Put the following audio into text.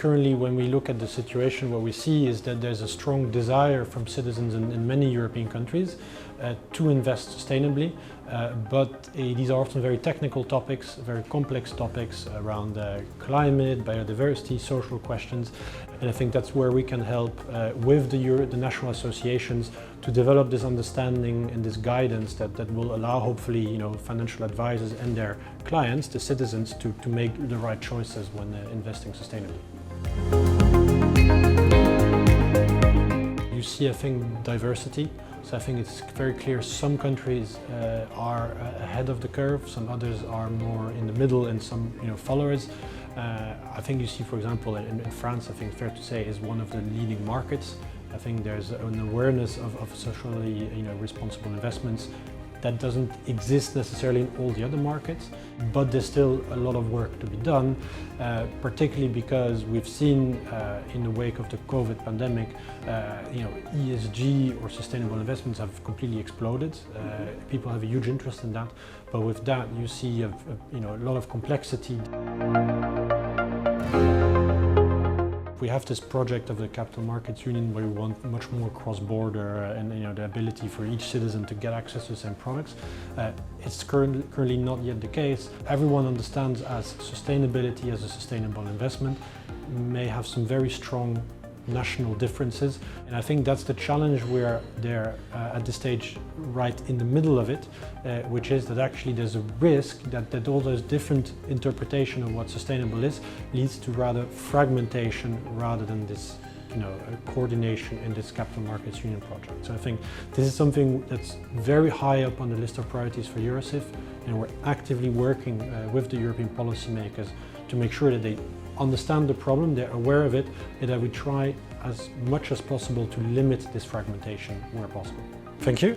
currently, when we look at the situation, what we see is that there's a strong desire from citizens in many European countries to invest sustainably, but these are often very technical topics, very complex topics around climate, biodiversity, social questions, and I think that's where we can help with the national associations to develop this understanding and this guidance that will allow, hopefully, financial advisors and their clients, the citizens, to make the right choices when investing sustainably. You see, I think, diversity. So I think it's very clear some countries are ahead of the curve, some others are more in the middle, and some followers. I think you see, for example, in France, I think it's fair to say, is one of the leading markets. I think there's an awareness of socially responsible investments that doesn't exist necessarily in all the other markets, but there's still a lot of work to be done, particularly because we've seen in the wake of the COVID pandemic, ESG or sustainable investments have completely exploded. People have a huge interest in that, but with that you see a lot of complexity. We have this project of the Capital Markets Union where we want much more cross-border and the ability for each citizen to get access to the same products. It's currently not yet the case. Everyone understands as sustainability as a sustainable investment may have some very strong national differences, and I think that's the challenge. We're there at this stage right in the middle of it, which is that actually there's a risk that all those different interpretation of what sustainable is leads to rather fragmentation rather than this coordination in this Capital Markets Union project. So I think this is something that's very high up on the list of priorities for Eurosif, and we're actively working with the European policymakers to make sure that they understand the problem, they're aware of it, and that we try as much as possible to limit this fragmentation where possible. Thank you.